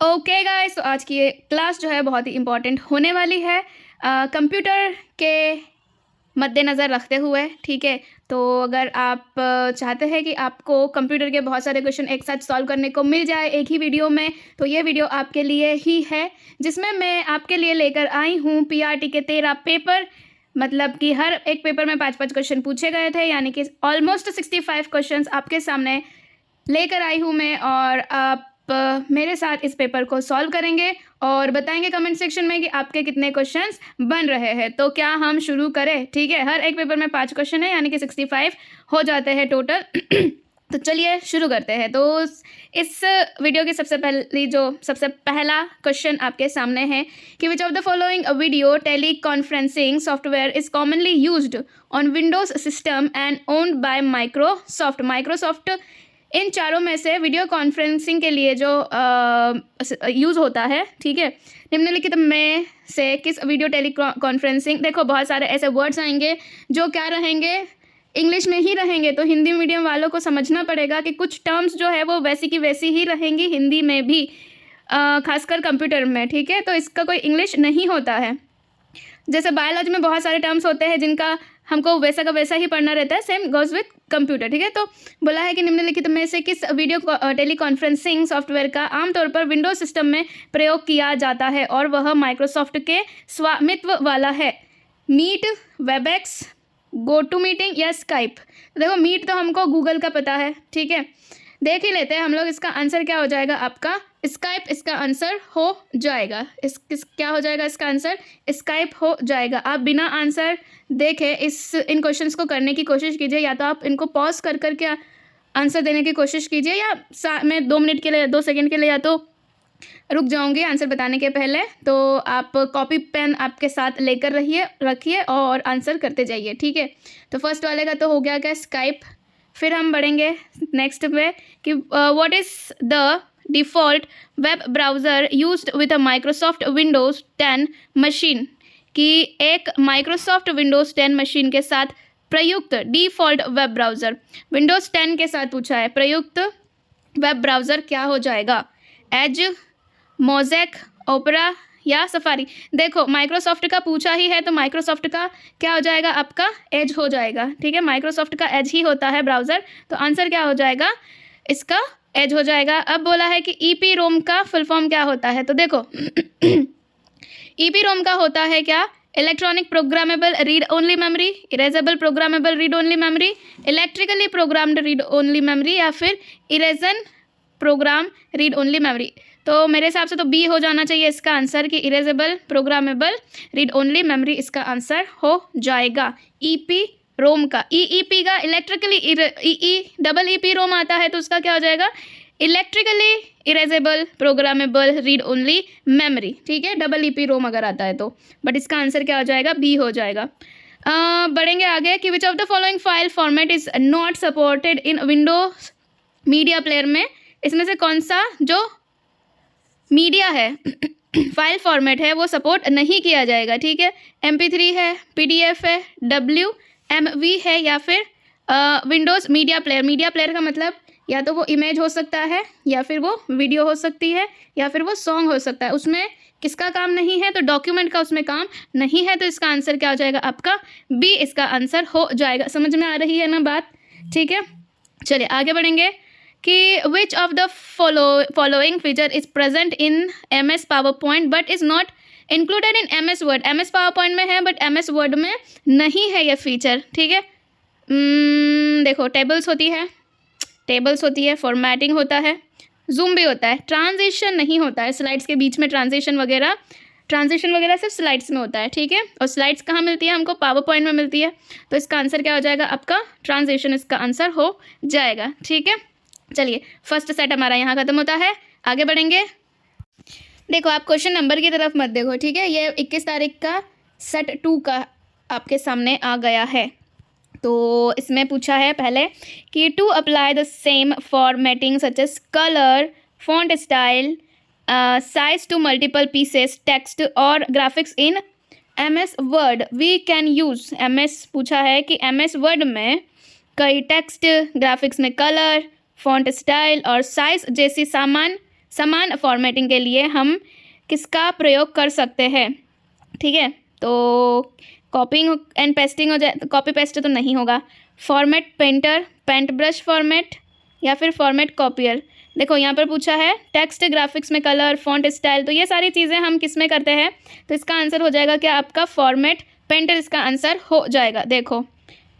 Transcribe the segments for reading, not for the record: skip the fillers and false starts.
Okay guys, तो आज की ये क्लास जो है बहुत ही इम्पोर्टेंट होने वाली है कंप्यूटर के मद्देनज़र रखते हुए। ठीक है, तो अगर आप चाहते हैं कि आपको कंप्यूटर के बहुत सारे क्वेश्चन एक साथ सॉल्व करने को मिल जाए एक ही वीडियो में, तो ये वीडियो आपके लिए ही है, जिसमें मैं आपके लिए लेकर आई हूँ पीआरटी के 13 पेपर। मतलब कि हर एक पेपर में 5-5 क्वेश्चन पूछे गए थे, यानी कि ऑलमोस्ट 65 क्वेश्चन आपके सामने लेकर आई हूँ मैं, और आप मेरे साथ इस पेपर को सॉल्व करेंगे और बताएंगे कमेंट सेक्शन में कि आपके कितने क्वेश्चंस बन रहे हैं। तो क्या हम शुरू करें? ठीक है, हर एक पेपर में 5 क्वेश्चन है, यानी कि 65 हो जाते हैं टोटल। तो चलिए शुरू करते हैं। तो इस वीडियो की सबसे पहला क्वेश्चन आपके सामने है कि which of the following video teleconferencing software is commonly used on Windows system and owned by Microsoft. इन चारों में से वीडियो कॉन्फ्रेंसिंग के लिए जो यूज़ होता है, ठीक है, निम्नलिखित में से किस वीडियो टेली कॉन्फ्रेंसिंग। देखो बहुत सारे ऐसे वर्ड्स आएंगे जो क्या रहेंगे, इंग्लिश में ही रहेंगे, तो हिंदी मीडियम वालों को समझना पड़ेगा कि कुछ टर्म्स जो है वो वैसी की वैसी ही रहेंगी हिंदी में भी, खासकर कंप्यूटर में। ठीक है, तो इसका कोई इंग्लिश नहीं होता है। जैसे बायोलॉजी में बहुत सारे टर्म्स होते हैं जिनका हमको वैसा का वैसा ही पढ़ना रहता है, सेम गोज विथ कंप्यूटर। ठीक है, तो बोला है कि निम्नलिखित में से किस वीडियो टेलीकॉन्फ्रेंसिंग सॉफ्टवेयर का आमतौर पर विंडोज सिस्टम में प्रयोग किया जाता है और वह माइक्रोसॉफ्ट के स्वामित्व वाला है। Meet, Webex, go to meeting या स्काइप। देखो मीट तो हमको गूगल का पता है, ठीक है, देख ही लेते हैं हम लोग। इसका आंसर क्या हो जाएगा आपका? स्काइप इसका आंसर हो जाएगा। क्या हो जाएगा इसका आंसर? स्काइप हो जाएगा। आप बिना आंसर देखे इन क्वेश्चंस को करने की कोशिश कीजिए, या तो आप इनको पॉज कर करके आंसर देने की कोशिश कीजिए, या मैं 2 मिनट के लिए 2 सेकंड के लिए या तो रुक जाऊंगी आंसर बताने के पहले। तो आप कॉपी पेन आपके साथ लेकर रखिए और आंसर करते जाइए। ठीक है, तो फर्स्ट वाले का तो हो गया क्या? स्काइप। फिर हम बढ़ेंगे नेक्स्ट पे कि what is the default web browser used with a Microsoft Windows 10 machine. कि एक माइक्रोसॉफ्ट विंडोज़ 10 मशीन के साथ प्रयुक्त डिफ़ॉल्ट वेब ब्राउज़र, विंडोज़ 10 के साथ पूछा है, प्रयुक्त वेब ब्राउज़र क्या हो जाएगा? एज, मोज़ेक, ओपेरा या सफारी। देखो माइक्रोसॉफ्ट का पूछा ही है, तो माइक्रोसॉफ्ट का क्या हो जाएगा आपका? एज हो जाएगा। ठीक है, माइक्रोसॉफ्ट का एज ही होता है ब्राउज़र, तो आंसर क्या हो जाएगा इसका? एज हो जाएगा। अब बोला है कि ईपी रोम का फुल फॉर्म क्या होता है, तो देखो ईपी रोम का होता है क्या? Electronic programmable read only memory, erasable programmable read only memory, electrically programmed read only memory, या फिर इरेजन प्रोग्राम रीड ओनली मेमोरी। तो मेरे हिसाब से तो बी हो जाना चाहिए इसका आंसर, कि erasable programmable read only memory इसका आंसर हो जाएगा। ईपी रोम का, ईईपी का इलेक्ट्रिकली डबल ईपी रोम आता है, तो उसका क्या हो जाएगा? Electrically erasable programmable read only memory. ठीक है, डबल ईपी रोम अगर आता है तो, बट इसका आंसर क्या हो जाएगा? बी हो जाएगा। बढ़ेंगे आगे कि which of the following file format is not supported in Windows media player में। इसमें से कौन सा जो मीडिया है फाइल फॉर्मेट है वो सपोर्ट नहीं किया जाएगा? ठीक है, MP3 है, PDF है, WMV है, या फिर Windows media player. Media player का मतलब या तो वो इमेज हो सकता है, या फिर वो वीडियो हो सकती है, या फिर वो सॉन्ग हो सकता है। उसमें किसका काम नहीं है? तो डॉक्यूमेंट का उसमें काम नहीं है, तो इसका आंसर क्या हो जाएगा आपका? बी इसका आंसर हो जाएगा। समझ में आ रही है ना बात? ठीक है, चलिए आगे बढ़ेंगे कि which of the following feature is present in MS power point but is not included in MS word. MS power point में है बट MS वर्ड में नहीं है ये फीचर। ठीक है, देखो टेबल्स होती है, फॉर्मेटिंग होता है, जूम भी होता है, ट्रांजिशन नहीं होता है, स्लाइड्स के बीच में ट्रांजिशन वगैरह सिर्फ स्लाइड्स में होता है। ठीक है, और स्लाइड्स कहाँ मिलती है हमको? पावर पॉइंट में मिलती है, तो इसका आंसर क्या हो जाएगा आपका? ट्रांजिशन इसका आंसर हो जाएगा। ठीक है, चलिए फर्स्ट सेट हमारा यहाँ खत्म होता है, आगे बढ़ेंगे। देखो आप क्वेश्चन नंबर की तरफ मत देखो, ठीक है, ये 21 तारीख का सेट 2 का आपके सामने आ गया है। तो इसमें पूछा है पहले कि to apply the same formatting such as colour, font style, size to multiple pieces, text और graphics in MS Word we can use. MS पूछा है कि MS वर्ड में कई टेक्स्ट, ग्राफिक्स में कलर, फॉन्ट स्टाइल और साइज जैसी सामान समान फॉर्मेटिंग के लिए हम किसका प्रयोग कर सकते हैं, ठीक है। तो कॉपिंग एंड पेस्टिंग हो जाए, तो कॉपी पेस्ट तो नहीं होगा। Format painter, paint brush format या फिर फॉर्मेट कॉपियर। देखो यहाँ पर पूछा है टेक्स्ट ग्राफिक्स में कलर, फॉन्ट स्टाइल, तो ये सारी चीज़ें हम किस में करते हैं, तो इसका आंसर हो जाएगा क्या आपका फॉर्मेट पेंटर, इसका आंसर हो जाएगा। देखो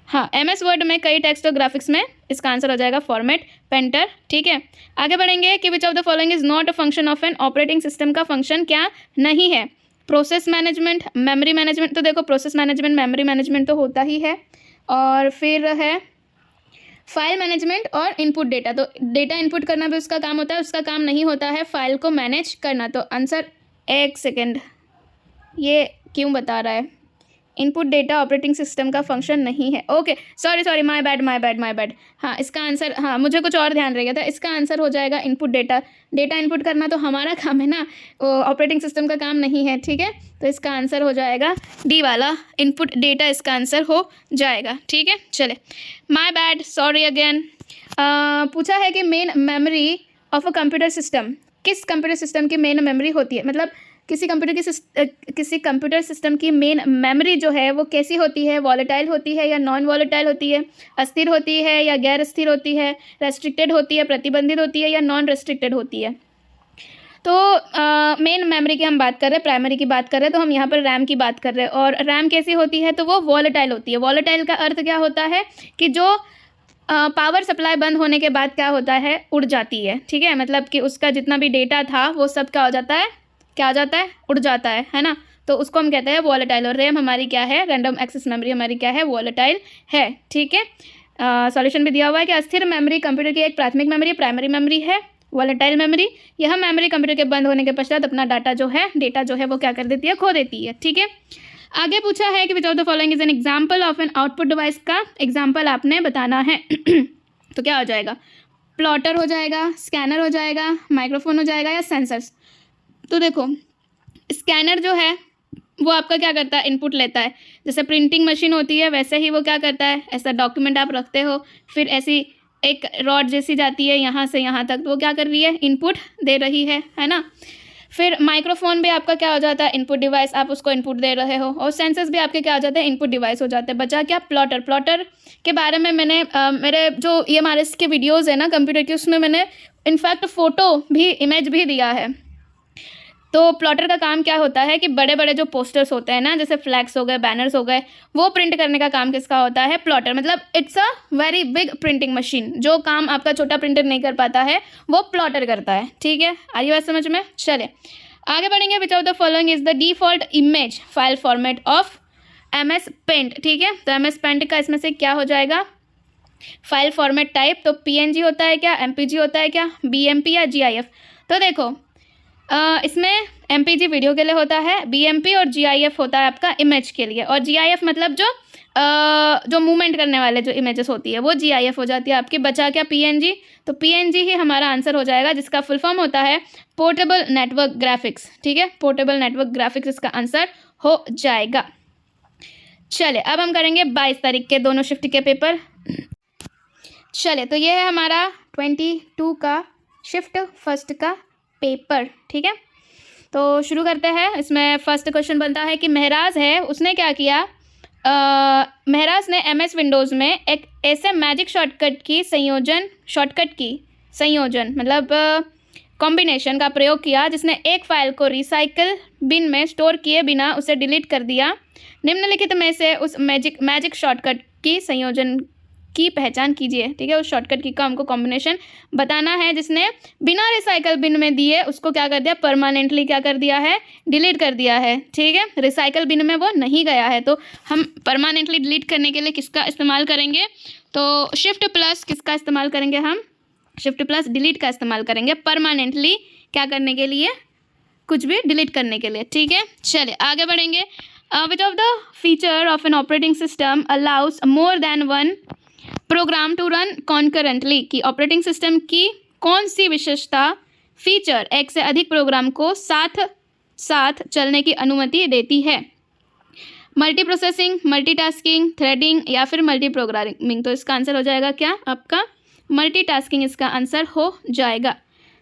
हाँ, MS वर्ड में कई टेक्स्ट और ग्राफिक्स में इसका आंसर हो जाएगा फॉर्मेट पेंटर, ठीक है। आगे बढ़ेंगे कि which of the following is not a function of an operating system का फंक्शन क्या नहीं है। प्रोसेस मैनेजमेंट, मेमोरी मैनेजमेंट, तो देखो प्रोसेस मैनेजमेंट, मेमोरी मैनेजमेंट तो होता ही है, और फिर है फाइल मैनेजमेंट और इनपुट डेटा, तो डेटा इनपुट करना भी उसका काम होता है, उसका काम नहीं होता है फाइल को मैनेज करना। तो आंसर, एक सेकेंड, ये क्यों बता रहा है, इनपुट डेटा ऑपरेटिंग सिस्टम का फंक्शन नहीं है। Okay sorry, my bad. हाँ इसका आंसर, हाँ मुझे कुछ और ध्यान रह गया था, इसका आंसर हो जाएगा इनपुट डेटा। डेटा इनपुट करना तो हमारा काम है ना, ऑपरेटिंग सिस्टम का काम नहीं है, ठीक है। तो इसका आंसर हो जाएगा डी वाला, इनपुट डेटा इसका आंसर हो जाएगा, ठीक है। चले, माय बैड, सॉरी अगेन। पूछा है कि main memory of a computer system, किस कंप्यूटर सिस्टम की मेन मेमोरी होती है, मतलब किसी कंप्यूटर सिस्टम की मेन मेमोरी जो है वो कैसी होती है, वॉलेटाइल होती है या नॉन वॉलेटाइल होती है, अस्थिर होती है या गैर अस्थिर होती है, रेस्ट्रिक्टेड होती है, प्रतिबंधित होती है या नॉन रेस्ट्रिक्टेड होती है। तो मेन मेमोरी की हम बात कर रहे हैं, प्राइमरी की बात कर रहे हैं, तो हम यहाँ पर रैम की बात कर रहे हैं। और रैम कैसी होती है, तो वो वॉलेटाइल होती है। वॉलेटाइल का अर्थ क्या होता है कि जो पावर सप्लाई बंद होने के बाद क्या होता है, उड़ जाती है, ठीक है। मतलब कि उसका जितना भी डेटा था वो सब क्या हो जाता है, उड़ जाता है ना। तो उसको हम कहते हैं वॉलेटाइल। और रैम हमारी क्या है, रैंडम एक्सेस मेमोरी हमारी क्या है, वॉलेटाइल है, ठीक है। सॉल्यूशन भी दिया हुआ है कि अस्थिर मेमोरी कंप्यूटर की एक प्राथमिक मेमोरी, प्राइमरी मेमोरी है। वॉलेटाइल मेमोरी, यह मेमोरी कंप्यूटर के बंद होने के पश्चात अपना डेटा जो है वो क्या कर देती है, खो देती है, ठीक है। आगे पूछा है कि which of the following is an example of N output device, का एग्जाम्पल आपने बताना है। तो क्या हो जाएगा, प्लॉटर हो जाएगा, स्कैनर हो जाएगा, माइक्रोफोन हो जाएगा या सेंसर्स। तो देखो स्कैनर जो है वो आपका क्या करता है, इनपुट लेता है। जैसे प्रिंटिंग मशीन होती है वैसे ही वो क्या करता है, ऐसा डॉक्यूमेंट आप रखते हो, फिर ऐसी एक रॉड जैसी जाती है यहाँ से यहाँ तक, तो वो क्या कर रही है, इनपुट दे रही है ना। फिर माइक्रोफोन भी आपका क्या हो जाता है, इनपुट डिवाइस, आप उसको इनपुट दे रहे हो। और सेंसर्स भी आपके क्या हो जाते हैं, इनपुट डिवाइस हो जाते हैं। बचा क्या, प्लॉटर के बारे में मैंने मेरे जो EMRS के वीडियोज़ है ना कंप्यूटर की, उसमें मैंने इनफैक्ट फ़ोटो भी, इमेज भी दिया है। तो प्लॉटर का काम क्या होता है कि बड़े बड़े जो पोस्टर्स होते हैं ना, जैसे फ्लैग्स हो गए, बैनर्स हो गए, वो प्रिंट करने का काम किसका होता है, प्लॉटर। मतलब it's a very big printing machine, जो काम आपका छोटा प्रिंटर नहीं कर पाता है वो प्लॉटर करता है, ठीक है। आइए बात समझ में, चले आगे बढ़ेंगे। Which of the following is the default image file format of MS Paint, ठीक है। तो MS पेंट का इसमें से क्या हो जाएगा, फाइल फॉर्मेट टाइप, तो PNG होता है क्या, MPG होता है क्या, BMP या GIF। तो देखो इसमें MPG वीडियो के लिए होता है, BMP और GIF होता है आपका इमेज के लिए। और GIF मतलब जो मूवमेंट करने वाले जो इमेजेस होती है वो GIF हो जाती है आपकी। बचा क्या, PNG। तो PNG ही हमारा आंसर हो जाएगा, जिसका फुल फॉर्म होता है पोर्टेबल नेटवर्क ग्राफिक्स, ठीक है। पोर्टेबल नेटवर्क ग्राफिक्स इसका आंसर हो जाएगा। चले अब हम करेंगे 22 तारीख के दोनों शिफ्ट के पेपर। चले तो ये है हमारा 22 का शिफ्ट फर्स्ट का पेपर, ठीक है। तो शुरू करते हैं। इसमें फर्स्ट क्वेश्चन बनता है कि महराज है, उसने क्या किया, महराज ने MS विंडोज़ में एक ऐसे मैजिक शॉर्टकट की संयोजन मतलब कॉम्बिनेशन का प्रयोग किया जिसने एक फाइल को रिसाइकल बिन में स्टोर किए बिना उसे डिलीट कर दिया। निम्नलिखित में से उस मैजिक शॉर्टकट की संयोजन की पहचान कीजिए, ठीक है। उस शॉर्टकट की का हमको कॉम्बिनेशन बताना है जिसने बिना रिसाइकल बिन में दिए उसको क्या कर दिया, परमानेंटली क्या कर दिया है, डिलीट कर दिया है, ठीक है। रिसाइकल बिन में वो नहीं गया है, तो हम परमानेंटली डिलीट करने के लिए किसका इस्तेमाल करेंगे, तो शिफ्ट प्लस किसका इस्तेमाल करेंगे, हम शिफ्ट प्लस डिलीट का इस्तेमाल करेंगे परमानेंटली क्या करने के लिए, कुछ भी डिलीट करने के लिए, ठीक है। चलिए आगे बढ़ेंगे। Which of the feature of an operating system allows more than one program to run concurrently, कि ऑपरेटिंग सिस्टम की कौन सी विशेषता फीचर एक से अधिक प्रोग्राम को साथ साथ चलने की अनुमति देती है। मल्टी प्रोसेसिंग, मल्टीटास्किंग, थ्रेडिंग या फिर मल्टी प्रोग्रामिंग। तो इसका आंसर हो जाएगा क्या आपका, मल्टीटास्किंग इसका आंसर हो जाएगा।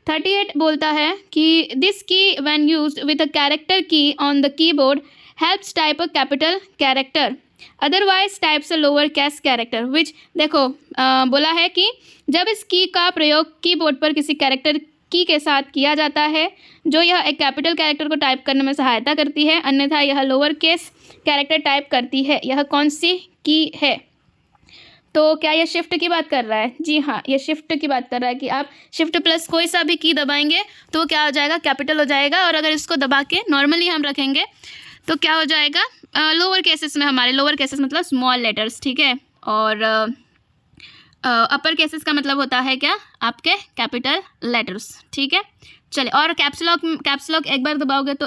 38 बोलता है कि this key when used with a character key on the keyboard helps type a capital character, otherwise types a lower case character which. देखो बोला है कि जब इस की का प्रयोग कीबोर्ड पर किसी कैरेक्टर की के साथ किया जाता है जो यह एक कैपिटल कैरेक्टर को टाइप करने में सहायता करती है, अन्यथा यह लोअर केस कैरेक्टर टाइप करती है। यह कौन सी की है? तो क्या ये शिफ्ट की बात कर रहा है? जी हाँ, ये शिफ्ट की बात कर रहा है कि आप शिफ्ट प्लस कोई सा भी की दबाएंगे तो क्या हो जाएगा? कैपिटल हो जाएगा। और अगर इसको दबा के नॉर्मली हम रखेंगे तो क्या हो जाएगा? लोअर केसेस में, हमारे लोअर केसेस मतलब स्मॉल लेटर्स, ठीक है। और अपर केसेस का मतलब होता है क्या? आपके कैपिटल लेटर्स, ठीक है। चलिए, और कैप्स लॉक एक बार दबाओगे तो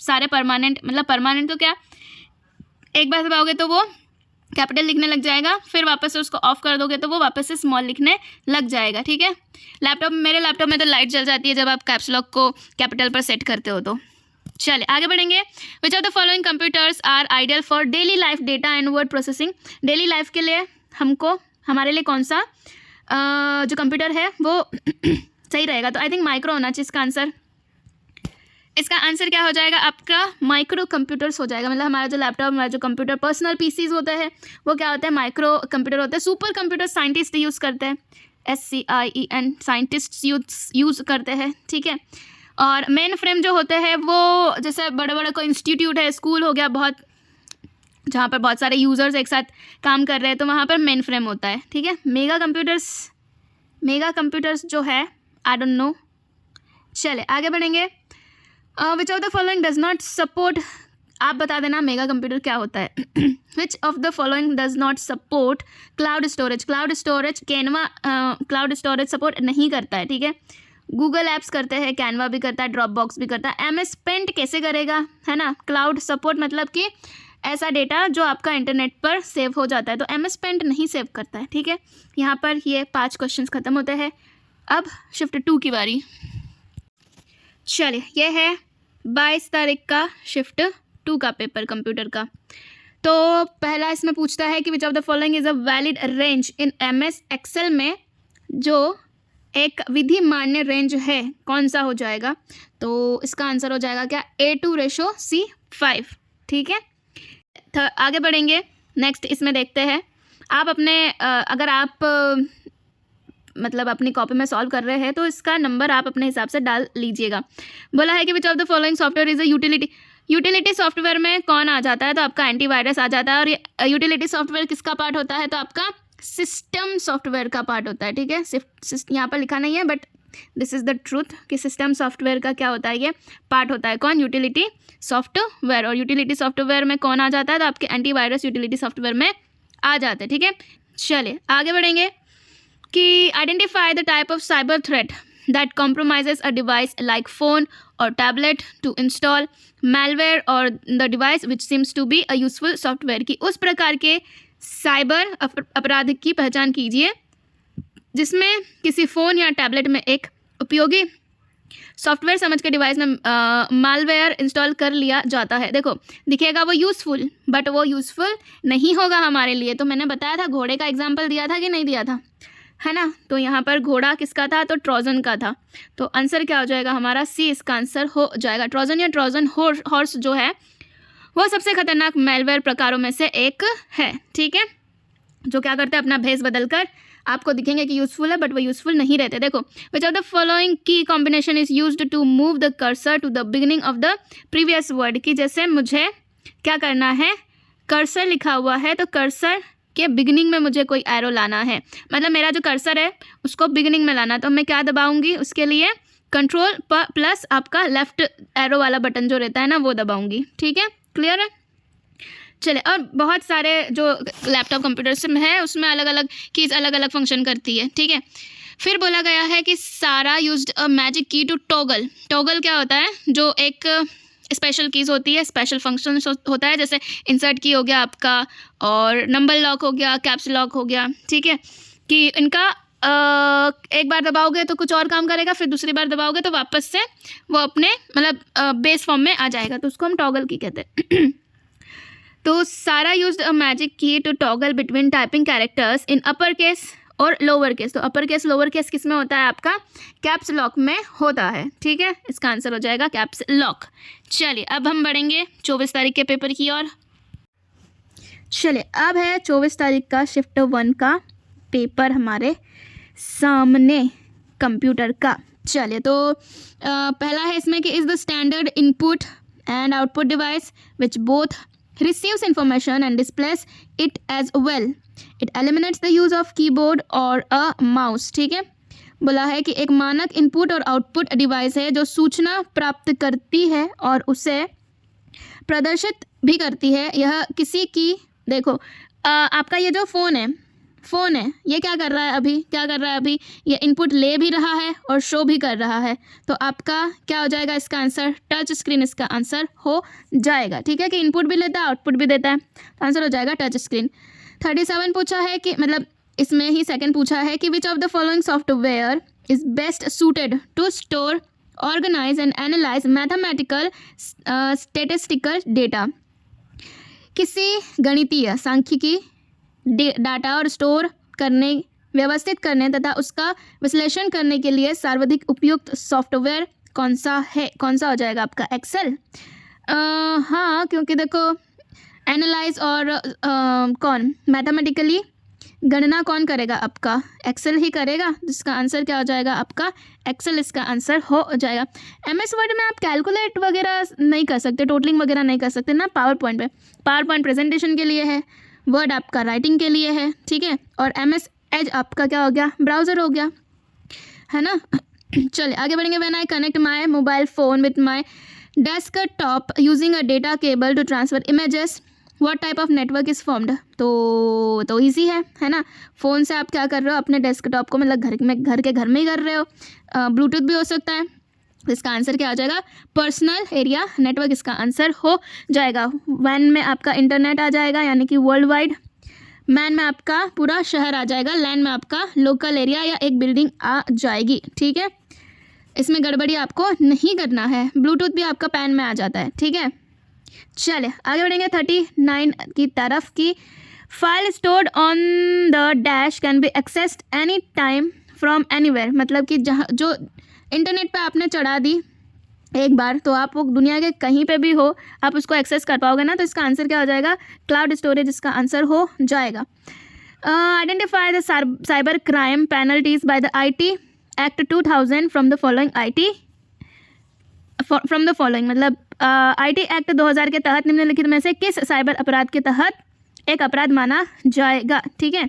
सारे परमानेंट, मतलब परमानेंट तो क्या, एक बार दबाओगे तो वो कैपिटल लिखने लग जाएगा, फिर वापस से उसको ऑफ कर दोगे तो वो वापस से स्मॉल लिखने लग जाएगा, ठीक है। मेरे लैपटॉप में तो लाइट जल जाती है जब आप कैप्स लॉक को कैपिटल पर सेट करते हो तो। चलिए आगे बढ़ेंगे। Which of the following computers are ideal for daily life data and word processing? Daily life के लिए हमारे लिए कौन सा जो कंप्यूटर है वो सही रहेगा? तो आई थिंक माइक्रो होना चाहिए इसका आंसर। इसका आंसर क्या हो जाएगा? आपका माइक्रो कंप्यूटर्स हो जाएगा। मतलब हमारा जो लैपटॉप, हमारा जो कंप्यूटर, पर्सनल पीसीज होते हैं वो क्या होता है? माइक्रो कंप्यूटर होते हैं। सुपर कंप्यूटर साइंटिस्ट यूज़ करते हैं, SCIEN, साइंटिस्ट यूज़ करते हैं, ठीक है। और मेन फ्रेम जो होते हैं वो जैसे बड़े बड़े कोई इंस्टीट्यूट है, स्कूल हो गया बहुत, जहाँ पर बहुत सारे यूज़र्स एक साथ काम कर रहे हैं तो वहाँ पर मेन फ्रेम होता है, ठीक है। मेगा कंप्यूटर्स जो है आई डोंट नो। चले आगे बढ़ेंगे। Which of the following does not support, आप बता देना मेगा कंप्यूटर क्या होता है। Which of the following does not support cloud storage? Cloud storage Canva cloud storage support नहीं करता है, ठीक है। गूगल ऐप्स करते हैं, कैनवा भी करता है, ड्रॉप बॉक्स भी करता है। MS पेंट कैसे करेगा, है ना। क्लाउड सपोर्ट मतलब कि ऐसा डेटा जो आपका इंटरनेट पर सेव हो जाता है, तो MS पेंट नहीं सेव करता है, ठीक है। यहाँ पर ये 5 क्वेश्चंस खत्म होते हैं। अब शिफ्ट 2 की बारी। चलिए, ये है 22 तारीख का शिफ्ट 2 का पेपर कंप्यूटर का। तो पहला इसमें पूछता है कि which of the following is a valid range in MS Excel में जो एक विधि मान्य रेंज है, कौन सा हो जाएगा? तो इसका आंसर हो जाएगा क्या? A2:C5, ठीक है। आगे बढ़ेंगे। नेक्स्ट इसमें देखते हैं, आप अपने अगर आप मतलब अपनी कॉपी में सॉल्व कर रहे हैं तो इसका नंबर आप अपने हिसाब से डाल लीजिएगा। बोला है कि which of the following software is a utility software में कौन आ जाता है? तो आपका एंटीवायरस आ जाता है। और यूटिलिटी सॉफ्टवेयर किसका पार्ट होता है? तो आपका सिस्टम सॉफ्टवेयर का पार्ट होता है, ठीक है। यहाँ पर लिखा नहीं है but this is the truth कि सिस्टम सॉफ्टवेयर का क्या होता है? ये पार्ट होता है। कौन? Utility software. और यूटिलिटी सॉफ्टवेयर में कौन आ जाता है? तो आपके एंटीवायरस यूटिलिटी सॉफ्टवेयर में आ जाते हैं, ठीक है। चलिए आगे बढ़ेंगे कि identify the type of cyber threat that compromises a device like phone और टैबलेट टू इंस्टॉल malware और the device which seems to be a useful software. की उस प्रकार के साइबर अपराध की पहचान कीजिए जिसमें किसी फ़ोन या टैबलेट में एक उपयोगी सॉफ्टवेयर समझ के डिवाइस में मालवेयर इंस्टॉल कर लिया जाता है। देखो दिखेगा वो यूज़फुल बट वो यूज़फुल नहीं होगा हमारे लिए। तो मैंने बताया था, घोड़े का एग्जाम्पल दिया था कि नहीं दिया था, है ना। तो यहाँ पर घोड़ा किसका था? तो ट्रोजन का था। तो आंसर क्या हो जाएगा हमारा? C इसका आंसर हो जाएगा। ट्रोजन या ट्रोजन हॉर्स जो है वो सबसे खतरनाक मेलवेयर प्रकारों में से एक है, ठीक है। जो क्या करते हैं? अपना भेस बदल कर आपको दिखेंगे कि यूज़फुल है बट वो यूज़फुल नहीं रहते। देखो, which of the following key combination is used to move the cursor to the beginning of the previous word. की जैसे मुझे क्या करना है, कर्सर लिखा हुआ है तो कर्सर के बिगिनिंग में मुझे कोई एरो लाना है, मतलब मेरा जो कर्सर है उसको बिगिनिंग में लाना। तो मैं क्या दबाऊंगी? उसके लिए कंट्रोल प्लस आपका लेफ्ट एरो वाला बटन जो रहता है ना वो दबाऊंगी, ठीक है। क्लियर है? चले, और बहुत सारे जो लैपटॉप कंप्यूटर्स में है उसमें अलग अलग कीज़ अलग अलग फंक्शन करती है, ठीक है। फिर बोला गया है कि सारा used a magic key to toggle. Toggle क्या होता है? जो एक स्पेशल कीज़ होती है, स्पेशल फंक्शन होता है, जैसे इंसर्ट की हो गया आपका, और नंबर लॉक हो गया, कैप्स लॉक हो गया, ठीक है। कि इनका एक बार दबाओगे तो कुछ और काम करेगा, फिर दूसरी बार दबाओगे तो वापस से वो अपने मतलब बेस फॉर्म में आ जाएगा, तो उसको हम टॉगल की कहते हैं। तो सारा used a magic key to toggle between typing characters in upper case और लोअर केस। तो अपर केस लोअर केस किस में होता है? आपका कैप्स लॉक में होता है, ठीक है। इसका आंसर हो जाएगा कैप्स लॉक। चलिए अब हम बढ़ेंगे 24 तारीख के पेपर की ओर। चलिए अब है 24 तारीख का शिफ्ट 1 का पेपर हमारे सामने कंप्यूटर का। चलिए तो पहला है इसमें कि is the standard input and output device which both receives information and displays it as well. It eliminates the use of keyboard or a mouse. ठीक है, बोला है कि एक मानक इनपुट और आउटपुट डिवाइस है जो सूचना प्राप्त करती है और उसे प्रदर्शित भी करती है। यह किसी की, देखो आपका ये जो फ़ोन है ये क्या कर रहा है अभी? ये इनपुट ले भी रहा है और शो भी कर रहा है। तो आपका क्या हो जाएगा इसका आंसर? टच स्क्रीन इसका आंसर हो जाएगा, ठीक है, कि इनपुट भी लेता है आउटपुट भी देता है। तो आंसर हो जाएगा टच स्क्रीन। 37 पूछा है कि मतलब इसमें ही सेकंड पूछा है कि which of the following software is best suited to store, organise and analyse mathematical statistical data. किसी गणितीय सांख्यिकी डाटा और स्टोर करने, व्यवस्थित करने तथा उसका विश्लेषण करने के लिए सर्वाधिक उपयुक्त सॉफ्टवेयर कौन सा हो जाएगा आपका? एक्सेल। हाँ, क्योंकि देखो एनालाइज और कौन मैथमेटिकली गणना कौन करेगा? आपका एक्सेल ही करेगा। जिसका आंसर क्या हो जाएगा? आपका एक्सेल इसका आंसर हो जाएगा। MS वर्ड में आप कैलकुलेट वगैरह नहीं कर सकते, टोटलिंग वगैरह नहीं कर सकते ना। पावर पॉइंट प्रेजेंटेशन के लिए है, वर्ड आपका राइटिंग के लिए है, ठीक है। और MS एज आपका क्या हो गया? ब्राउज़र हो गया, है ना। चलिए आगे बढ़ेंगे। When I connect my mobile phone with my desktop using a data cable to transfer images, what type of network is formed? तो ईजी है ना। फ़ोन से आप क्या कर रहे हो? अपने डेस्कटॉप को मतलब घर में ही कर रहे हो। ब्लूटूथ भी हो सकता है। इसका आंसर क्या आ जाएगा? पर्सनल एरिया नेटवर्क इसका आंसर हो जाएगा। वैन में आपका इंटरनेट आ जाएगा यानी कि वर्ल्ड वाइड। मैन में आपका पूरा शहर आ जाएगा। लैंड में आपका लोकल एरिया या एक बिल्डिंग आ जाएगी, ठीक है। इसमें गड़बड़ी आपको नहीं करना है। ब्लूटूथ भी आपका पैन में आ जाता है, ठीक है। चलिए आगे बढ़ेंगे 39 की तरफ की। File stored on the dash can be accessed any time from anywhere. मतलब कि जहाँ जो इंटरनेट पे आपने चढ़ा दी एक बार, तो आप वो दुनिया के कहीं पे भी हो आप उसको एक्सेस कर पाओगे ना। तो इसका आंसर क्या हो जाएगा? क्लाउड स्टोरेज इसका आंसर हो जाएगा। Identify the cyber crime penalties by the IT act 2000 from the following मतलब IT एक्ट 2000 के तहत निम्नलिखित में से किस साइबर अपराध के तहत एक अपराध माना जाएगा? ठीक है,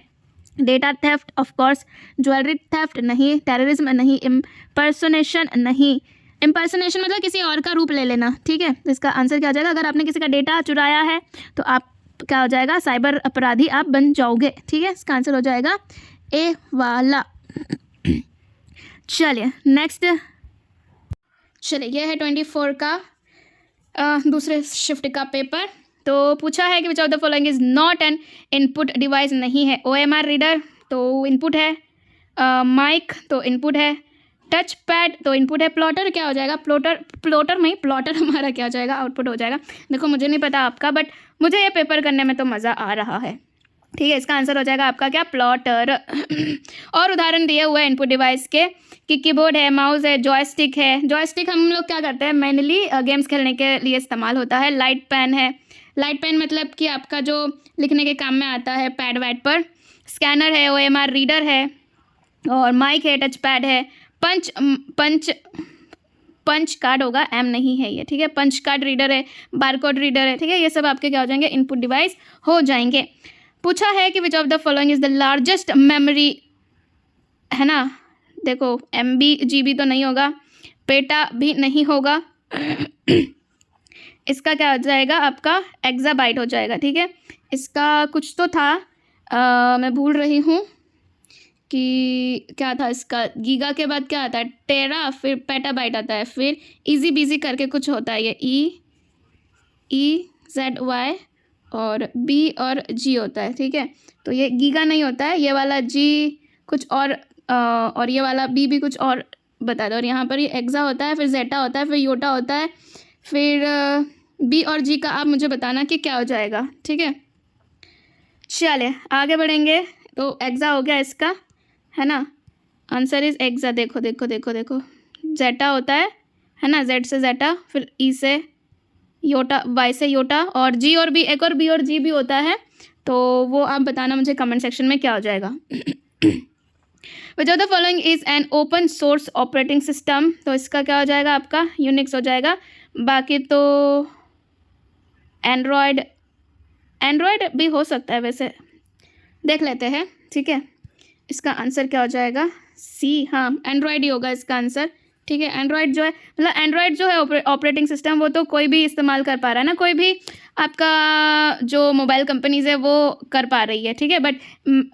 data theft of course, jewellery theft नहीं, टेररिज्म नहीं, इम्पर्सोनेशन नहीं। इम्पर्सोनेशन मतलब किसी और का रूप ले लेना, ठीक है। तो इसका आंसर क्या हो जाएगा? अगर आपने किसी का डेटा चुराया है तो आप क्या हो जाएगा? साइबर अपराधी आप बन जाओगे, ठीक है। इसका आंसर हो जाएगा ए वाला। चलिए नेक्स्ट, चलिए ये है 24 का दूसरे शिफ्ट का पेपर। तो पूछा है कि which of the following is not an input device नहीं है। OMR रीडर तो इनपुट है, माइक तो इनपुट है, टच पैड तो इनपुट है, प्लॉटर क्या हो जाएगा? प्लॉटर हमारा क्या हो जाएगा? आउटपुट हो जाएगा। देखो मुझे नहीं पता आपका, बट मुझे ये पेपर करने में तो मज़ा आ रहा है, ठीक है। इसका आंसर हो जाएगा आपका क्या? प्लॉटर। और उदाहरण दिए हुए हैं इनपुट डिवाइस के कि कीबोर्ड है, माउस है, जॉयस्टिक है। जॉयस्टिक हम लोग क्या करते हैं? मेनली गेम्स खेलने के लिए इस्तेमाल होता है। लाइट पेन है, लाइट पेन मतलब कि आपका जो लिखने के काम में आता है पैड वैड पर। स्कैनर है, OMR रीडर है, और माइक है, टच पैड है, पंच कार्ड होगा, M नहीं है ये, ठीक है। पंच कार्ड रीडर है, बारकोड रीडर है, ठीक है। ये सब आपके क्या हो जाएंगे? इनपुट डिवाइस हो जाएंगे। पूछा है कि which of the following is the largest memory, है ना। देखो MB GB तो नहीं होगा, पेटा भी नहीं होगा। इसका क्या हो जाएगा? आपका एक्साबाइट हो जाएगा, ठीक है। इसका कुछ तो था, मैं भूल रही हूँ कि क्या था इसका। गीगा के बाद क्या आता है? टेरा, फिर पेटाबाइट आता है, फिर इजी बीजी करके कुछ होता है। ये EZY और B और G होता है, ठीक है। तो ये गीगा नहीं होता है, ये वाला G कुछ और ये वाला B भी कुछ और बता दो। और यहाँ पर ये एक्सा होता है, फिर जेटा होता है, फिर योटा होता है, फिर B और G का आप मुझे बताना कि क्या हो जाएगा, ठीक है। चलिए आगे बढ़ेंगे। तो एक्सा हो गया इसका, है ना। Answer is एग्जा। देखो देखो देखो देखो, जेटा होता है ना, जेड से जेटा, फिर ई से योटा, वाई से योटा, और जी और बी, एक और बी और जी भी होता है। तो वो आप बताना मुझे कमेंट सेक्शन में क्या हो जाएगा। विच of the following is an open source operating system, तो इसका क्या हो जाएगा आपका यूनिक्स हो जाएगा। बाकी तो एंड्रॉयड भी हो सकता है, वैसे देख लेते हैं, ठीक है। इसका आंसर क्या हो जाएगा, सी, हाँ एंड्रॉयड ही होगा इसका आंसर, ठीक है। एंड्रॉयड जो है, मतलब एंड्रॉयड जो है ऑपरेटिंग सिस्टम, वो तो कोई भी इस्तेमाल कर पा रहा है ना, कोई भी आपका जो मोबाइल कंपनीज़ है वो कर पा रही है, ठीक है। बट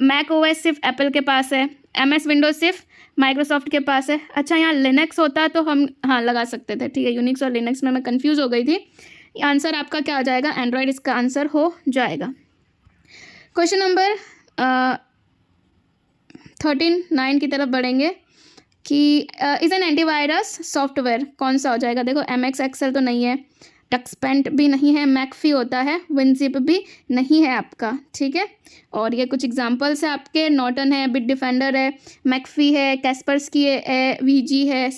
मैक ओएस सिर्फ एप्पल के पास है, MS विंडोज सिर्फ माइक्रोसॉफ्ट के पास है। अच्छा, यहाँ लिनक्स होता तो हम हाँ लगा सकते थे, ठीक है। यूनिक्स और लिनक्स में मैं कंफ्यूज हो गई थी। आंसर आपका क्या हो जाएगा, एंड्रॉयड इसका आंसर हो जाएगा। क्वेश्चन नंबर 9 की तरफ बढ़ेंगे कि इज़ एन एंटीवायरस सॉफ्टवेयर, कौन सा हो जाएगा। देखो MX एक्सेल तो नहीं है, टक्सपेंट भी नहीं है, मैकफी होता है, विनजिप भी नहीं है आपका, ठीक है। और ये कुछ एग्जांपल्स है आपके, नॉर्टन है, बिट डिफेंडर है, मैकफी है, कैस्पर्सकी है, VG है,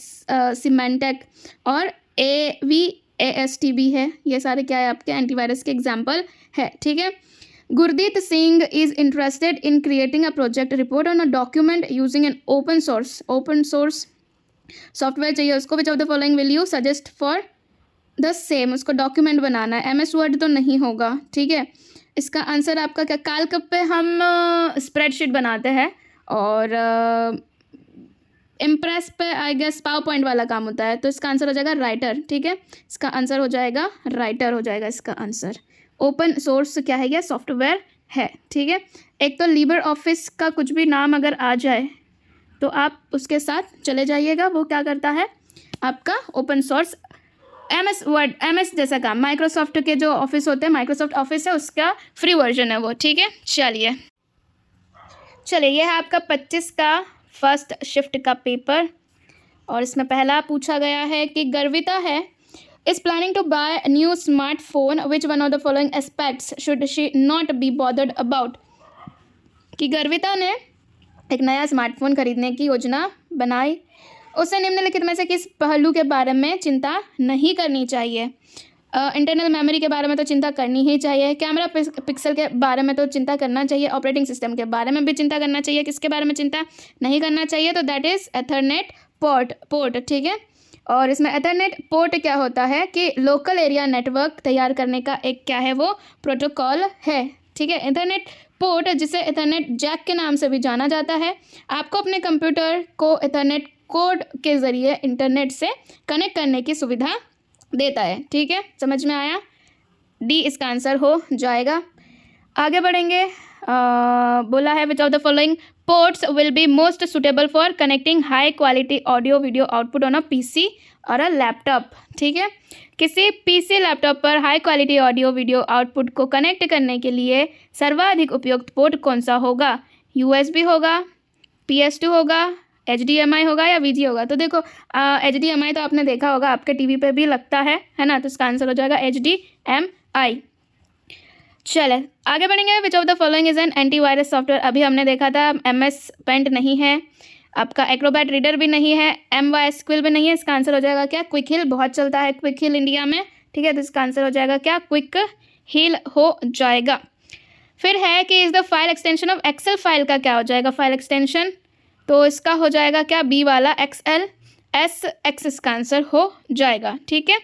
सिमेंटेक और AVAST भी है। ये सारे क्या है आपके एंटीवायरस के एग्जाम्पल है, ठीक है। Gurdeet Singh is interested in creating a project report on a document using an open source software चाहिए उसको। Which of the following will you suggest for the same, उसको डॉक्यूमेंट बनाना है। MS वर्ड तो नहीं होगा, ठीक है। इसका आंसर आपका क्या, कालकप पे हम स्प्रेडशीट बनाते हैं, और इम्प्रेस पे आई गेस पावर पॉइंट वाला काम होता है, तो इसका आंसर हो जाएगा राइटर, ठीक है। इसका आंसर हो जाएगा राइटर, हो जाएगा इसका आंसर। ओपन सोर्स क्या है, यह सॉफ्टवेयर है, ठीक है। एक तो लिबर ऑफिस का कुछ भी नाम अगर आ जाए तो आप उसके साथ चले जाइएगा, वो क्या करता है आपका open source. MS word, MS जैसा काम, माइक्रोसॉफ्ट के जो ऑफिस होते हैं, माइक्रोसॉफ्ट ऑफिस है उसका फ्री वर्जन है वो, ठीक है। चलिए ये है आपका 25 का फर्स्ट शिफ्ट का पेपर, और इसमें पहला पूछा गया है कि गर्विता है is planning to buy a new smartphone, which one of the following aspects should she not be bothered about। कि गर्विता ने एक नया स्मार्टफोन खरीदने की योजना बनाई, उसे निम्नलिखित में से किस पहलू के बारे में चिंता नहीं करनी चाहिए। इंटरनल मेमोरी के बारे में तो चिंता करनी ही चाहिए, कैमरा पिक्सल के बारे में तो चिंता करना चाहिए, ऑपरेटिंग सिस्टम के बारे में भी चिंता करना चाहिए। किसके बारे में चिंता नहीं करना चाहिए, तो दैट इज़ एथरनेट पोर्ट, ठीक है। और इसमें एथरनेट पोर्ट क्या होता है कि लोकल एरिया नेटवर्क तैयार करने का एक क्या है वो प्रोटोकॉल है, ठीक है। एथरनेट पोर्ट, जिसे एथरनेट जैक के नाम से भी जाना जाता है, आपको अपने कंप्यूटर को एथरनेट कोड के ज़रिए इंटरनेट से कनेक्ट करने की सुविधा देता है, ठीक है। समझ में आया, डी इसका आंसर हो जाएगा। आगे बढ़ेंगे, बोला है which of the following ports will be most suitable for connecting high quality audio video output on a PC और अ लैपटॉप, ठीक है। किसी PC लैपटॉप पर high quality audio video output को कनेक्ट करने के लिए सर्वाधिक उपयुक्त पोर्ट कौन सा होगा। USB होगा, PS2 होगा, HDMI होगा या VG होगा। तो देखो HDMI तो आपने देखा होगा, आपके टीवी पे भी लगता है ना, तो इसका आंसर हो जाएगा HDMI। चले आगे बढ़ेंगे। Which of the following is an antivirus software, अभी हमने देखा था MS पेंट नहीं है, आपका एक्रोबैट रीडर भी नहीं है, MySQL भी नहीं है। इसका आंसर हो जाएगा क्या, क्विक हिल, बहुत चलता है क्विक हिल इंडिया में, ठीक है। तो इसका आंसर हो जाएगा क्या, क्विक हिल हो जाएगा। फिर है कि is the file extension of Excel file का क्या हो जाएगा, फाइल एक्सटेंशन, तो इसका हो जाएगा क्या, B वाला XLSX इसका आंसर हो जाएगा, ठीक है।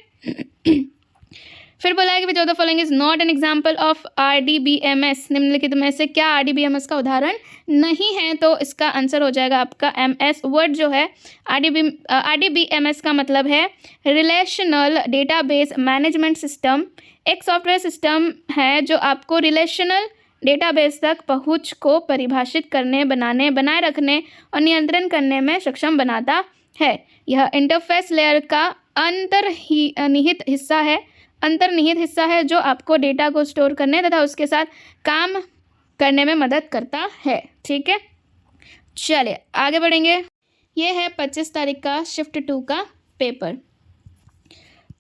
फिर बोला है कि which of the following is not an example of RDBMS, निम्नलिखित में से क्या RDBMS का उदाहरण नहीं है, तो इसका आंसर हो जाएगा आपका MS वर्ड जो है। RDBMS का मतलब है रिलेशनल डेटाबेस मैनेजमेंट सिस्टम, एक सॉफ्टवेयर सिस्टम है जो आपको रिलेशनल डेटाबेस तक पहुंच को परिभाषित करने, बनाए रखने और नियंत्रण करने में सक्षम बनाता है। यह इंटरफेस लेयर का अंतर्निहित हिस्सा है जो आपको डेटा को स्टोर करने तथा उसके साथ काम करने में मदद करता है, ठीक है। चलिए आगे बढ़ेंगे। ये है 25 तारीख का शिफ्ट 2 का पेपर।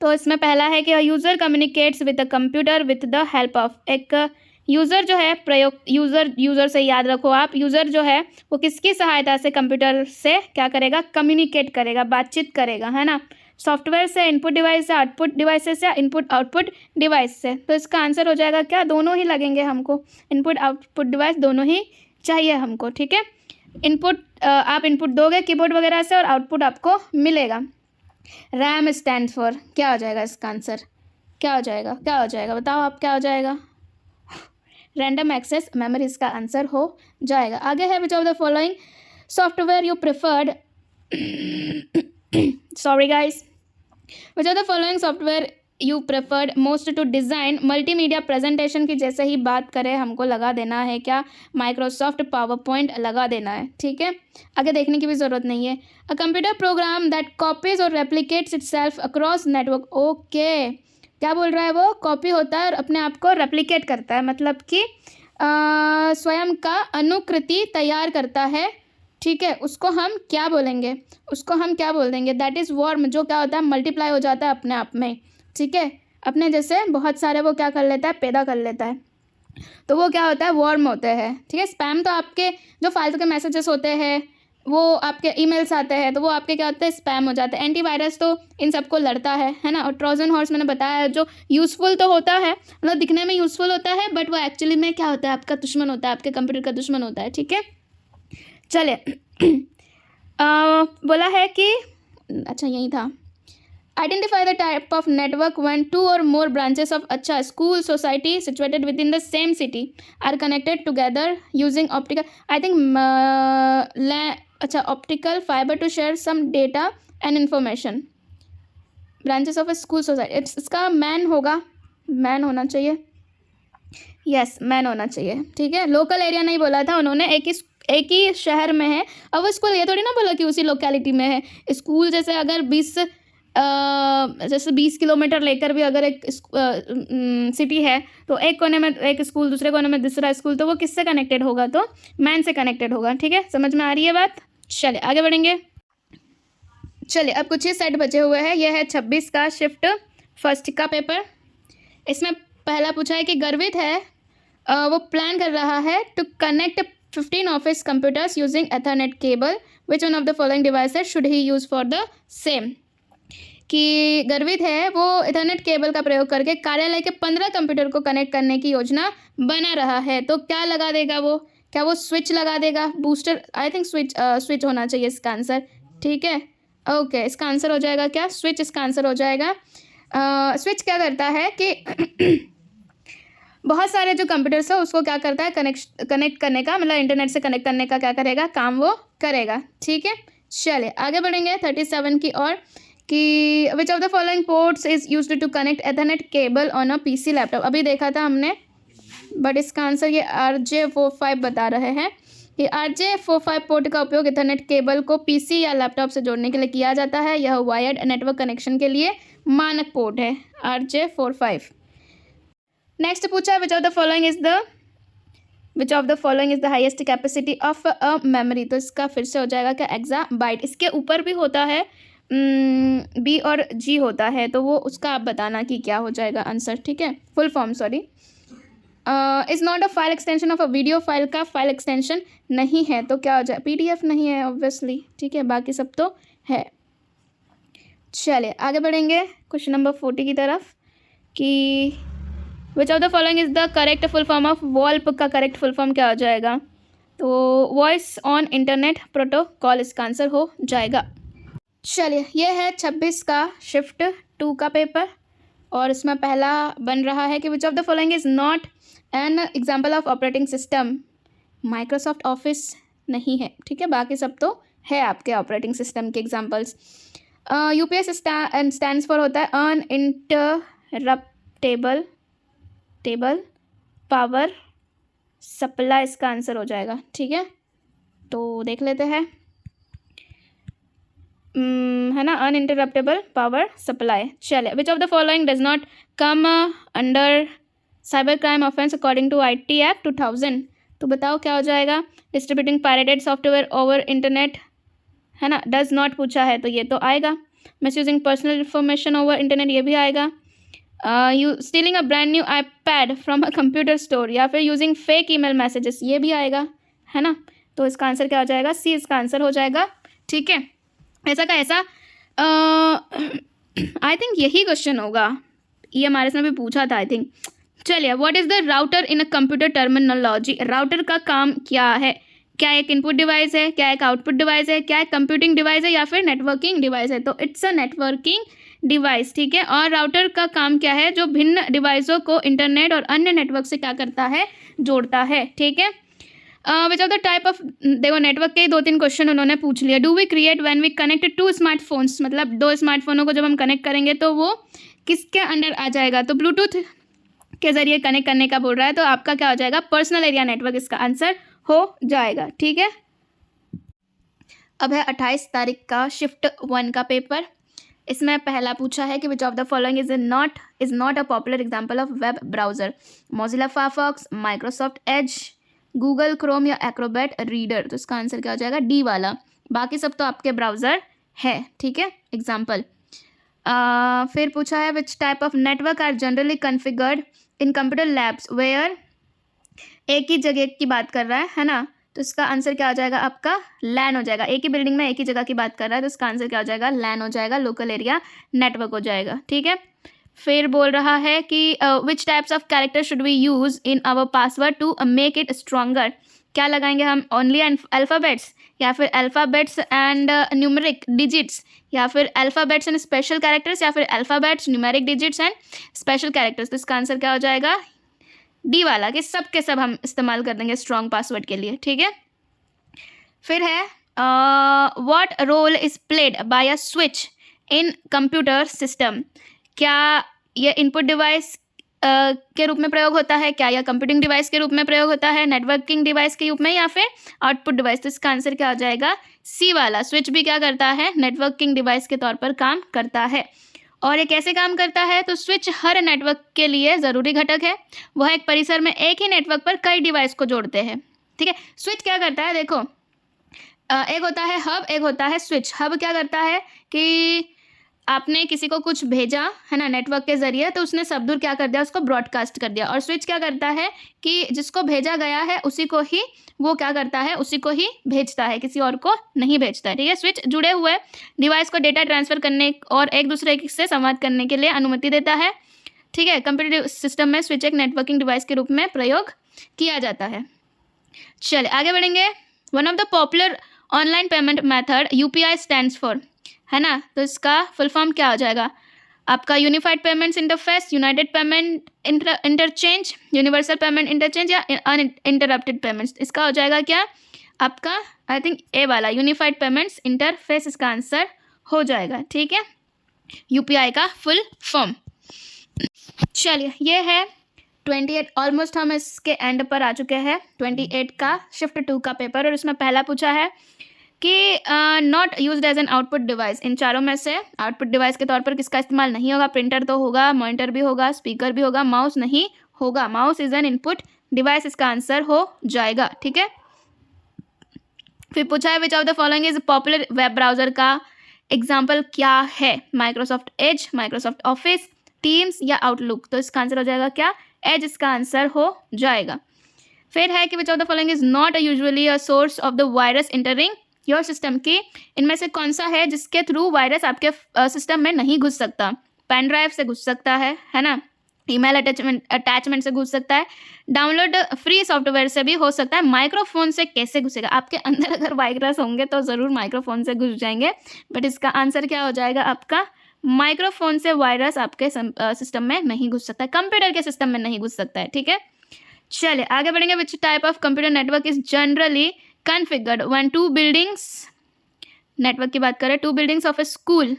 तो इसमें पहला है कि user communicates with the computer with the help of, एक यूज़र जो है यूज़र से याद रखो आप, यूज़र जो है वो किसकी सहायता से कंप्यूटर से क्या करेगा, कम्युनिकेट करेगा, बातचीत करेगा, है ना। सॉफ्टवेयर से, इनपुट डिवाइस से, आउटपुट डिवाइसेस या इनपुट आउटपुट डिवाइस से। तो इसका आंसर हो जाएगा क्या, दोनों ही लगेंगे हमको, इनपुट आउटपुट डिवाइस दोनों ही चाहिए हमको, ठीक है। आप इनपुट दोगे कीबोर्ड वगैरह से और आउटपुट आपको मिलेगा। रैम स्टैंड फॉर, क्या हो जाएगा इसका आंसर, क्या हो जाएगा, क्या हो जाएगा, बताओ आप क्या हो जाएगा। रैंडम एक्सेस मेमोरी इसका आंसर हो जाएगा। आगे है which of the following software you preferred sorry guys, which of the following software you preferred most to design multimedia presentation की जैसे ही बात करें हमको लगा देना है क्या, माइक्रोसॉफ्ट पावर पॉइंट लगा देना है, ठीक है। आगे देखने की भी ज़रूरत नहीं है। A computer program that copies और replicates itself across network. Okay, क्या बोल रहा है वो, कॉपी होता है और अपने आप को रेप्लिकेट करता है, मतलब कि स्वयं का अनुकृति तैयार करता है, ठीक है। उसको हम क्या बोलेंगे, उसको हम क्या बोल देंगे, दैट इज़ वॉर्म, जो क्या होता है मल्टीप्लाई हो जाता है अपने आप में, ठीक है। अपने जैसे बहुत सारे वो क्या कर लेता है, पैदा कर लेता है, तो वो क्या होता है, वॉर्म होते हैं, ठीक है। स्पैम तो आपके जो फालतू के मैसेजेस होते हैं, वो आपके ईमेल्स आते हैं, तो वो आपके क्या होते हैं, स्पैम हो जाते हैं। एंटीवायरस तो इन सबको लड़ता है ना। और ट्रोजन हॉर्स मैंने बताया जो यूज़फुल तो होता है, मतलब दिखने में यूज़फुल होता है, बट वो एक्चुअली में क्या होता है, आपका दुश्मन होता है, आपके कंप्यूटर का दुश्मन होता है, ठीक है। चलिए बोला है कि अच्छा यही था, identify the type of network when two or more branches of अच्छा school society situated within the same city are connected together using optical, I think अच्छा optical fibre to share some data and information. Branches of a school society, इसका MAN होगा, MAN होना चाहिए, yes man होना चाहिए, ठीक है। Local area नहीं बोला था उन्होंने, एक ही शहर में है। अब वो स्कूल ये थोड़ी ना बोला कि उसी लोकेलिटी में है। स्कूल जैसे अगर 20 किलोमीटर लेकर भी अगर एक सिटी है, तो एक कोने में एक स्कूल, दूसरे कोने में दूसरा स्कूल, तो वो किससे कनेक्टेड होगा, तो मैन से कनेक्टेड होगा, ठीक है। समझ में आ रही है बात। चलिए आगे बढ़ेंगे। चलिए अब कुछ ही सेट बचे हुए हैं। यह है 26 का शिफ्ट फर्स्ट का पेपर। इसमें पहला पूछा है कि गर्वित है वो प्लान कर रहा है to connect 15 office computers using Ethernet cable, which one of the following devices should he use for the same. कि गर्वित है वो इथरनेट केबल का प्रयोग करके कार्यालय के 15 कंप्यूटर को कनेक्ट करने की योजना बना रहा है। तो क्या लगा देगा वो, क्या वो स्विच लगा देगा, बूस्टर, आई थिंक स्विच होना चाहिए इसका आंसर, ठीक है। ओके, इसका आंसर हो जाएगा क्या, स्विच इसका आंसर हो जाएगा। स्विच क्या करता है कि बहुत सारे जो कंप्यूटर्स है उसको क्या करता है, कनेक्ट करने का, मतलब इंटरनेट से कनेक्ट करने का क्या करेगा, काम वो करेगा, ठीक है। चलिए आगे बढ़ेंगे 37 की ओर, कि which of the following ports is used to connect Ethernet cable on a PC laptop. अभी देखा था हमने, बट इसका आंसर ये RJ45 बता रहे हैं कि RJ45 पोर्ट का उपयोग इथरनेट केबल को पीसी या लैपटॉप से जोड़ने के लिए किया जाता है। यह वायर्ड नेटवर्क कनेक्शन के लिए मानक पोर्ट है, RJ45। नेक्स्ट पूछा विच of the following is the highest capacity of a memory. तो इसका फिर से हो जाएगा क्या, एक्साबाइट। इसके ऊपर भी होता है B और G होता है, तो वो उसका आप बताना कि क्या हो जाएगा आंसर, ठीक है। Full form, sorry, is not a file extension of a video file का फाइल एक्सटेंशन नहीं है, तो क्या हो जाए, PDF नहीं है ऑब्वियसली, ठीक है, बाकी सब तो है। चलिए आगे बढ़ेंगे क्वेश्चन नंबर 40 की तरफ, कि which of the following is the correct full form of VoIP का करेक्ट फुल फॉर्म क्या हो जाएगा, तो वॉइस ऑन इंटरनेट प्रोटोकॉल इसका आंसर हो जाएगा। चलिए ये है 26 का शिफ्ट 2 का पेपर, और इसमें पहला बन रहा है कि which of the following is not an example of operating system. Microsoft office नहीं है, ठीक है, बाकी सब तो है आपके ऑपरेटिंग सिस्टम के एग्जाम्पल्स। UPS स्टैंड्स फॉर होता है अनइंटरप्टेबल पावर सप्लाई, इसका आंसर हो जाएगा, ठीक है। तो देख लेते हैं, है ना, अनइंटरप्टेबल पावर सप्लाई। चलिए which of the following does not come under cyber crime offence according to IT act 2000। तो बताओ क्या हो जाएगा, distributing pirated software over internet, है ना, डज नॉट पूछा है तो ये तो आएगा। Misusing personal information over internet, ये भी आएगा। You stealing a brand new iPad from a computer store, या फिर यूजिंग फेक ईमेल मैसेजेस, ये भी आएगा, है ना। तो इसका आंसर क्या हो जाएगा, सी इसका आंसर हो जाएगा। ठीक है, ऐसा का ऐसा आई थिंक यही क्वेश्चन होगा, ये हमारे से भी पूछा था आई थिंक। चलिए, what is the router in a computer terminology, router का काम क्या है, क्या एक इनपुट डिवाइस है, क्या एक आउटपुट डिवाइस है, क्या एक कंप्यूटिंग डिवाइस है, या फिर नेटवर्किंग डिवाइस है। तो इट्स अ नेटवर्किंग डिवाइस। ठीक है, और राउटर का काम क्या है, जो भिन्न डिवाइसों को इंटरनेट और अन्य नेटवर्क से क्या करता है, जोड़ता है। ठीक है, which of the type of, देखो नेटवर्क के 2-3 क्वेश्चन उन्होंने पूछ लिया। Do we create when we connect 2 smartphones, मतलब 2 स्मार्टफोनों को जब हम कनेक्ट करेंगे तो वो किसके अंडर आ जाएगा, तो ब्लूटूथ के जरिए कनेक्ट करने का बोल रहा है, तो आपका क्या हो जाएगा, पर्सनल एरिया नेटवर्क इसका आंसर हो जाएगा। ठीक है, अब है 28 तारीख का शिफ्ट 1 का पेपर। इसमें पहला पूछा है कि which of the following is not a popular example of web browser, Mozilla Firefox, Microsoft Edge, Google Chrome या एक्रोबैट रीडर। तो इसका आंसर क्या हो जाएगा, डी वाला, बाकी सब तो आपके ब्राउज़र है। ठीक है, एग्जाम्पल। फिर पूछा है which type of network are generally configured in computer labs where, एक ही जगह की बात कर रहा है ना, तो इसका आंसर क्या हो जाएगा आपका, लैन हो जाएगा। एक ही बिल्डिंग में एक ही जगह की बात कर रहा है, तो इसका आंसर क्या हो जाएगा, लैन हो जाएगा, लोकल एरिया नेटवर्क हो जाएगा। ठीक है, फिर बोल रहा है कि which types of character should we use in our password to make it stronger, क्या लगाएंगे हम, ओनली अल्फ़ाबेट्स, या फिर अल्फ़ाबेट्स एंड न्यूमेरिक डिजिट्स, या फिर अल्फ़ाबेट्स एंड स्पेशल कैरेक्टर्स, या फिर alphabets numeric digits and special characters. तो इसका आंसर क्या हो जाएगा, डी वाला, कि सब के सब हम इस्तेमाल कर देंगे स्ट्रॉन्ग पासवर्ड के लिए। ठीक है, फिर है what role is played by a switch in computer system, क्या ये इनपुट डिवाइस के रूप में प्रयोग होता है, क्या यह कंप्यूटिंग डिवाइस के रूप में प्रयोग होता है, नेटवर्किंग डिवाइस के रूप में, या फिर आउटपुट डिवाइस। तो इसका आंसर क्या हो जाएगा, सी वाला, स्विच भी क्या करता है, नेटवर्किंग डिवाइस के तौर पर काम करता है। और ये कैसे काम करता है, तो स्विच हर नेटवर्क के लिए ज़रूरी घटक है, वह एक परिसर में एक ही नेटवर्क पर कई डिवाइस को जोड़ते हैं। ठीक है, स्विच क्या करता है, देखो एक होता है हब, एक होता है स्विच। हब क्या करता है कि आपने किसी को कुछ भेजा है ना नेटवर्क के जरिए, तो उसने सब दूर क्या कर दिया, उसको ब्रॉडकास्ट कर दिया। और स्विच क्या करता है कि जिसको भेजा गया है उसी को ही वो क्या करता है, उसी को ही भेजता है, किसी और को नहीं भेजता है। ठीक है, स्विच जुड़े हुए डिवाइस को डेटा ट्रांसफर करने और एक दूसरे से संवाद करने के लिए अनुमति देता है। ठीक है, कंप्यूटर सिस्टम में स्विच एक नेटवर्किंग डिवाइस के रूप में प्रयोग किया जाता है। चलिए आगे बढ़ेंगे। One of the popular online payment method UPI stands for, है ना, तो इसका फुल फॉर्म क्या हो जाएगा आपका, unified payments interface, United payment interchange, universal payment interchange, या अनइंटरप्टेड पेमेंट्स। इसका हो जाएगा क्या आपका, आई थिंक ए वाला, यूनिफाइड पेमेंट्स इंटरफेस इसका आंसर हो जाएगा। ठीक है, यूपीआई का फुल फॉर्म। चलिए ये है 28, ऑलमोस्ट हम इसके एंड पर आ चुके हैं। 28 का शिफ्ट 2 का पेपर, और इसमें पहला पूछा है कि not used as an output device, इन चारों में से आउटपुट डिवाइस के तौर पर किसका इस्तेमाल नहीं होगा, प्रिंटर तो होगा, मॉनिटर भी होगा, स्पीकर भी होगा, माउस नहीं होगा, mouse is an input device, इसका आंसर हो जाएगा। ठीक है, फिर पूछा है which of the following is popular web browser, का एग्जाम्पल क्या है, Microsoft Edge, Microsoft office, teams या आउटलुक। तो इसका आंसर हो जाएगा क्या, एज इसका आंसर हो जाएगा। फिर है कि which of the following is not usually a source of the virus entering your system, की इनमें से कौन सा है जिसके थ्रू वायरस आपके सिस्टम में नहीं घुस सकता, पेन ड्राइव से घुस सकता है ना, ईमेल अटैचमेंट से घुस सकता है, डाउनलोड फ्री सॉफ्टवेयर से भी हो सकता है, माइक्रोफोन से कैसे घुसेगा, आपके अंदर अगर वायरस होंगे तो ज़रूर माइक्रोफोन से घुस जाएंगे, बट इसका आंसर क्या हो जाएगा आपका, माइक्रोफोन से वायरस आपके सिस्टम में नहीं घुस सकता है, कंप्यूटर के सिस्टम में नहीं घुस सकता है। ठीक है, चलिए आगे बढ़ेंगे। विच type of computer network is generally configured when to buildings, network की बात कर रहे हैं, to buildings of A school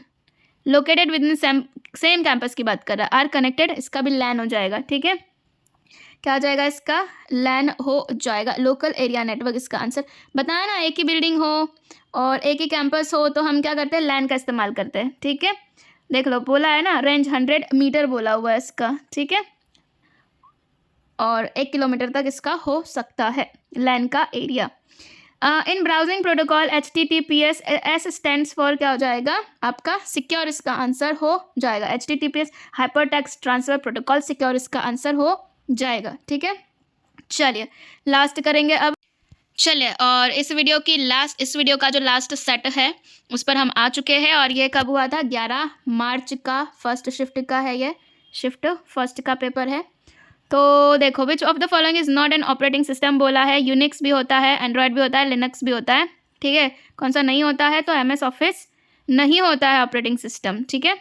located with in same campus की बात कर रहा है, आर कनेक्टेड, इसका भी लैन हो जाएगा। ठीक है, क्या हो जाएगा इसका, लैन हो जाएगा, लोकल एरिया नेटवर्क इसका आंसर। बताया ना, एक ही बिल्डिंग हो और एक ही कैंपस हो तो हम क्या करते हैं, लैन का इस्तेमाल करते हैं। ठीक है, देख लो बोला है ना, रेंज 100 मीटर बोला हुआ है इसका। ठीक है, और 1 किलोमीटर तक इसका हो सकता है लैन का area. In browsing protocol HTTPS S stands for क्या हो जाएगा आपका सिक्योर, इसका आंसर हो जाएगा। HTTPS hyper text transfer protocol secure, इसका आंसर हो जाएगा। ठीक है, चलिए लास्ट करेंगे अब। चलिए, और इस वीडियो का जो लास्ट सेट है उस पर हम आ चुके हैं, और ये कब हुआ था? 11 मार्च का फर्स्ट शिफ्ट का है, ये शिफ्ट फर्स्ट का पेपर है। तो देखो, which of the following is not an operating system बोला है। यूनिक्स भी होता है, एंड्रॉयड भी होता है, लिनक्स भी होता है। ठीक है, कौन सा नहीं होता है? तो MS ऑफिस नहीं होता है ऑपरेटिंग सिस्टम। ठीक है,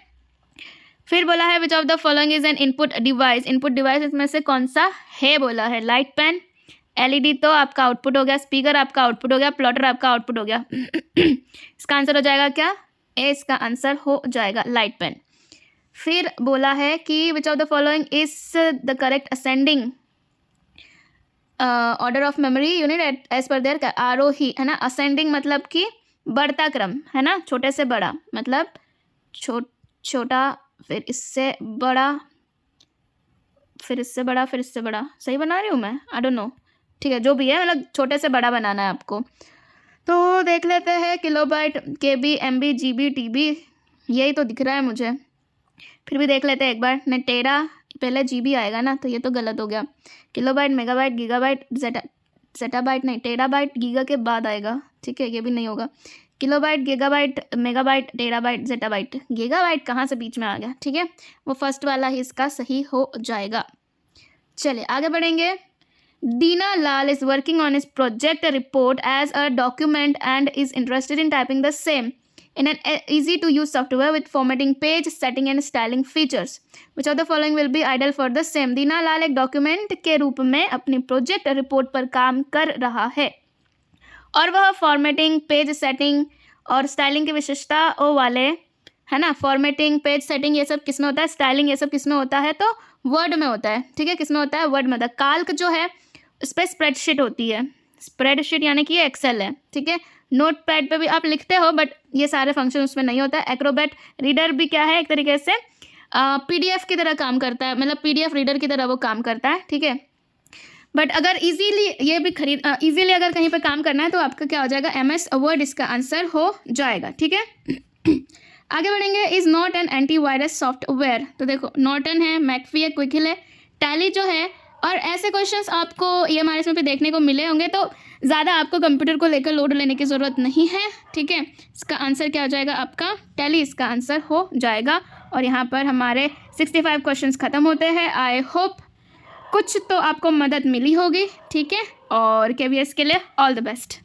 फिर बोला है which of the following is an input device. Input device इसमें से कौन सा है बोला है? लाइट पेन, LED तो आपका आउटपुट हो गया, स्पीकर आपका आउटपुट हो गया, प्लॉटर आपका आउटपुट हो गया। इसका आंसर हो जाएगा क्या? ए, इसका आंसर हो जाएगा लाइट पेन। फिर बोला है कि which of the following is the correct ascending order of memory unit as per their, आरोही है ना। असेंडिंग मतलब कि बढ़ता क्रम है ना, छोटे से बड़ा मतलब छोटा, फिर इससे बड़ा, फिर इससे बड़ा, फिर इससे बड़ा। सही बना रही हूँ मैं? आई डोंट नो, ठीक है, जो भी है, मतलब छोटे से बड़ा बनाना है आपको। तो देख लेते हैं, kilobyte, KB, MB, GB, TB, यही तो दिख रहा है मुझे। फिर भी देख लेते हैं एक बार। नहीं, टेरा पहले GB आएगा ना, तो ये तो गलत हो गया। किलोबाइट, मेगाबाइट, गीगाबाइट, जेटाबाइट नहीं, टेराबाइट गीगा के बाद आएगा। ठीक है, ये भी नहीं होगा। Kilobyte, gigabyte, megabyte, terabyte, zettabyte. Gigabyte कहाँ से बीच में आ गया? ठीक है, वो फर्स्ट वाला ही इसका सही हो जाएगा। चलिए आगे बढ़ेंगे। Dina Lal is working on his project report as a document and is interested in typing the same in an easy to use software with formatting, page setting and styling features. Which of the following will be ideal for the same? Dina Lal एक document के रूप में अपनी project report पर काम कर रहा है, और वह फॉर्मेटिंग, पेज सेटिंग और स्टाइलिंग की विशेषता वाले है ना। फॉर्मेटिंग, पेज सेटिंग ये सब किसमें होता है? स्टाइलिंग ये सब किसमें होता है? तो वर्ड में होता है। ठीक है, किसमें होता है? वर्ड में होता है। काल्क जो है उस पर स्प्रेडशीट होती है, स्प्रेडशीट यानी कि एक्सेल है। ठीक है, नोट पैड पर भी आप लिखते हो, बट ये सारे फंक्शन उसमें नहीं होता है। एक्रोबैट रीडर भी क्या है? एक तरीके से PDF की तरह काम करता है, मतलब PDF रीडर की तरह वो काम करता है। ठीक है, बट अगर इजीली ये भी इजीली अगर कहीं पर काम करना है तो आपका क्या हो जाएगा? MS वर्ड इसका आंसर हो जाएगा। ठीक है, आगे बढ़ेंगे। Is not an antivirus software. तो देखो, नॉर्टन है, मैकफी है, क्विकहिल है, टैली जो है, और ऐसे क्वेश्चंस आपको EMR इसमें पे देखने को मिले होंगे, तो ज़्यादा आपको कंप्यूटर को लेकर लोड लेने की ज़रूरत नहीं है। ठीक है, इसका आंसर क्या हो जाएगा आपका? टैली इसका आंसर हो जाएगा। और यहाँ पर हमारे 65 क्वेश्चंस ख़त्म होते हैं। आई होप कुछ तो आपको मदद मिली होगी। ठीक है, और KVS के लिए ऑल द बेस्ट।